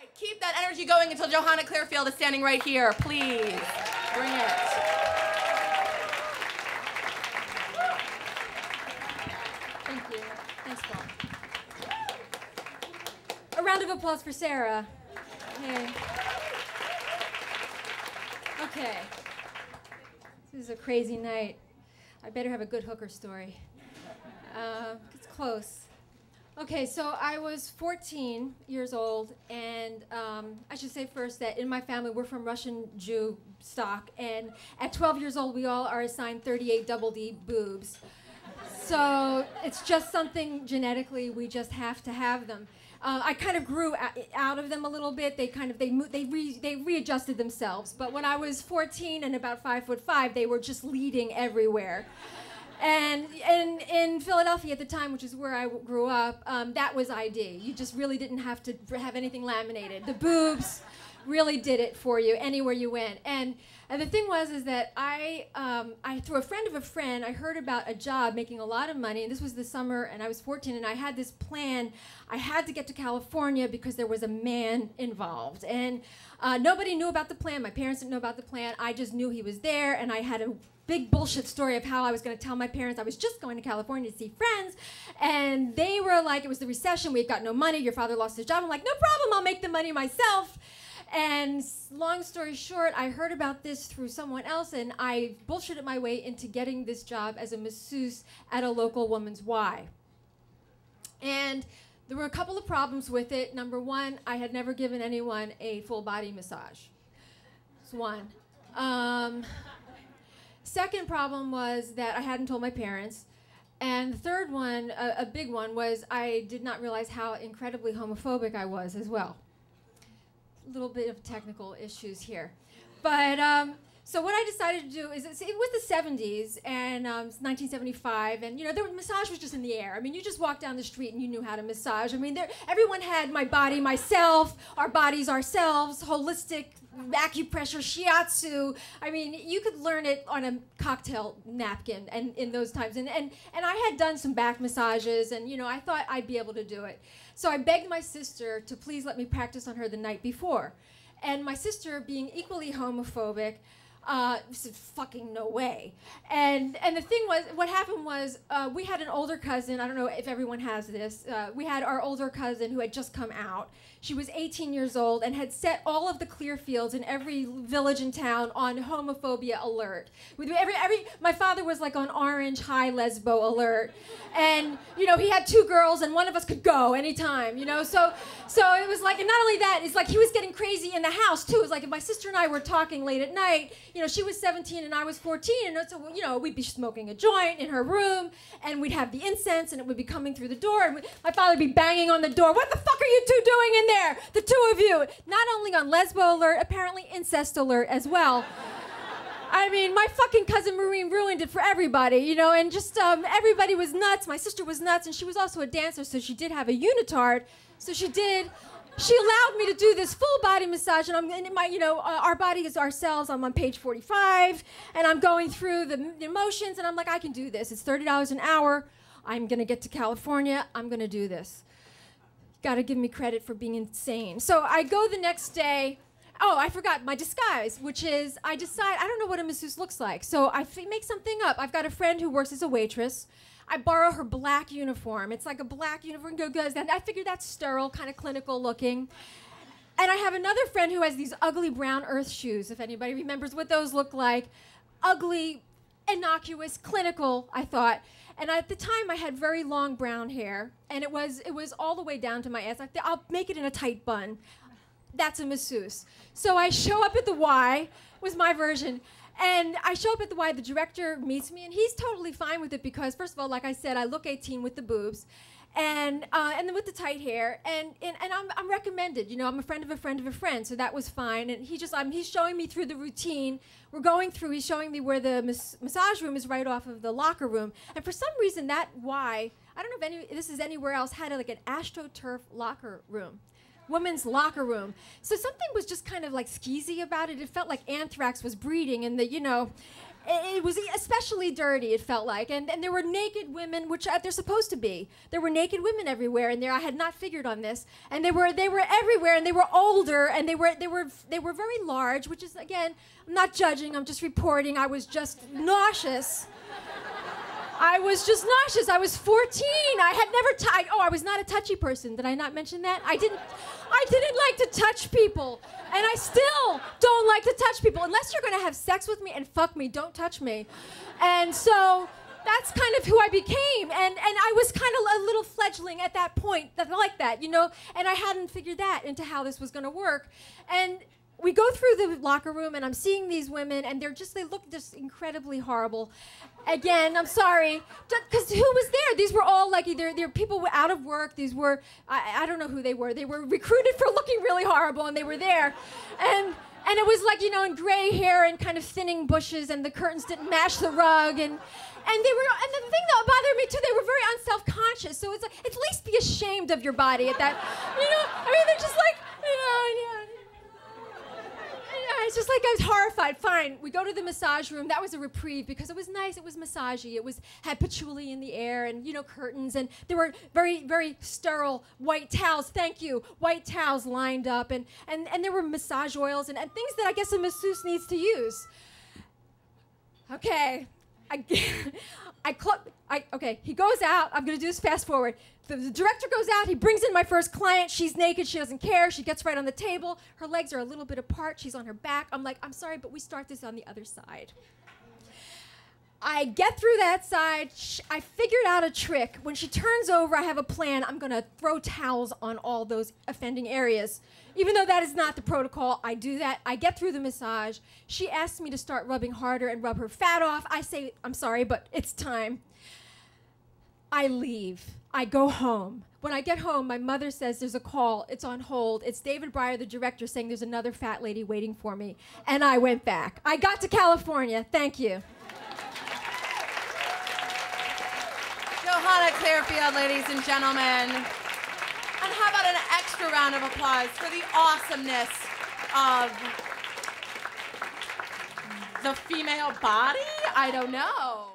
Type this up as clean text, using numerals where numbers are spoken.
right, keep that energy going until Johanna Clearfield is standing right here. Please, bring it. Thank you. Thanks, Paul. A round of applause for Sarah. Hey. Okay. This is a crazy night. I better have a good hooker story. It's close. Okay, so I was 14 years old, and I should say first that in my family we're from Russian Jew stock, and at 12 years old we all are assigned 38 double D boobs. So it's just something genetically, we just have to have them. I kind of grew out of them a little bit. They readjusted themselves. But when I was 14 and about 5'5", they were just leading everywhere. And in Philadelphia at the time, which is where I grew up, that was ID. You just really didn't have to have anything laminated. The boobs really did it for you anywhere you went. And the thing was is that I through a friend of a friend, I heard about a job making a lot of money. And this was the summer, and I was 14, and I had this plan. I had to get to California because there was a man involved. And nobody knew about the plan. My parents didn't know about the plan. I just knew he was there, and I had a big bullshit story of how I was going to tell my parents I was just going to California to see friends, and they were like, it was the recession, we've got no money, your father lost his job. I'm like, no problem, I'll make the money myself. And long story short, I heard about this through someone else, and I bullshitted my way into getting this job as a masseuse at a local woman's Y. And there were a couple of problems with it. Number one, I had never given anyone a full body massage. That's one. Second problem was that I hadn't told my parents. And the third one, a big one, was I did not realize how incredibly homophobic I was as well. A little bit of technical issues here. But so what I decided to do is, it was the 70s, and it's 1975, and massage was just in the air. I mean, you just walked down the street and you knew how to massage. I mean, everyone had my body, myself, our bodies ourselves, holistic, acupressure, shiatsu. I mean, you could learn it on a cocktail napkin and in those times. And I had done some back massages, and I thought I'd be able to do it. So I begged my sister to please let me practice on her the night before. And my sister, being equally homophobic, said, fucking no way. And the thing was, what happened was, we had an older cousin. I don't know if everyone has this. We had our older cousin who had just come out. She was 18 years old and had set all of the Clearfields in every village and town on homophobia alert. My father was like on orange high lesbo alert. And, he had two girls and one of us could go anytime, So it was like, and not only that, it's like he was getting crazy in the house too. It was like if my sister and I were talking late at night, she was 17 and I was 14, and so, we'd be smoking a joint in her room, and we'd have the incense, and it would be coming through the door, and my father would be banging on the door. What the fuck are you two doing in there? The two of you. Not only on lesbo alert, apparently incest alert as well. I mean, my fucking cousin Maureen ruined it for everybody, and just everybody was nuts. My sister was nuts, and she was also a dancer, so she did have a unitard. So she allowed me to do this full body massage, and our body is ourselves. I'm on page 45, and I'm going through the emotions, and I'm like, I can do this. It's $30 an hour. I'm gonna get to California. I'm gonna do this. Gotta give me credit for being insane. So I go the next day. Oh, I forgot my disguise, which is I decide I don't know what a masseuse looks like, so I make something up. I've got a friend who works as a waitress. I borrow her black uniform. It's like a black uniform. And I figured that's sterile, kind of clinical looking. And I have another friend who has these ugly brown earth shoes, if anybody remembers what those look like. Ugly, innocuous, clinical, I thought. And at the time, I had very long brown hair, and it was all the way down to my ass. I'll make it in a tight bun. That's a masseuse. So I show up at the Y, was my version. And I show up at the Y, the director meets me, and he's totally fine with it because, first of all, like I said, I look 18 with the boobs, and then with the tight hair, and I'm recommended. I'm a friend of a friend of a friend, so that was fine. And he's showing me through the routine. We're going through. He's showing me where the massage room is right off of the locker room, and for some reason that Y, I don't know if this is anywhere else, had like an AstroTurf locker room. Women's locker room. So something was just kind of like skeezy about it. It felt like anthrax was breeding, and it was especially dirty, it felt like. And there were naked women, which they're supposed to be. There were naked women everywhere in there. I had not figured on this. And they were everywhere, and they were older, and they were very large, which is, again, I'm not judging, I'm just reporting. I was just nauseous. I was just nauseous. I was 14. I had never I was not a touchy person. Did I not mention that? I didn't like to touch people. And I still don't like to touch people. Unless you're going to have sex with me and fuck me, don't touch me. And so that's kind of who I became. And I was kind of a little fledgling at that point, like that, you know? And I hadn't figured that into how this was going to work. And we go through the locker room, and I'm seeing these women, and they look just incredibly horrible. Again, I'm sorry, because who was there? These were all like they're people out of work. These were I don't know who they were. They were recruited for looking really horrible, and they were there, and it was like, you know, in gray hair and kind of thinning bushes, and the curtains didn't match the rug, and the thing that bothered me too, they were very unself-conscious. So it's like, at least be ashamed of your body at that, you know. I mean, they're just like, you know. It's just like I was horrified. Fine, we go to the massage room. That was a reprieve because it was nice. It was massagey. Had patchouli in the air and, you know, curtains. And there were very, very sterile white towels. Thank you. White towels lined up. And there were massage oils and things that I guess a masseuse needs to use. Okay. Okay, he goes out. I'm going to do this fast forward. The director goes out. He brings in my first client. She's naked. She doesn't care. She gets right on the table. Her legs are a little bit apart. She's on her back. I'm like, I'm sorry, but we start this on the other side. I get through that side. I figured out a trick. When she turns over, I have a plan. I'm going to throw towels on all those offending areas. Even though that is not the protocol, I do that. I get through the massage. She asks me to start rubbing harder and rub her fat off. I say, I'm sorry, but it's time. I leave. I go home. When I get home, my mother says there's a call. It's on hold. It's David Breyer, the director, saying there's another fat lady waiting for me. And I went back. I got to California. Thank you. Johanna Clearfield, ladies and gentlemen. And how about an extra round of applause for the awesomeness of the female body? I don't know.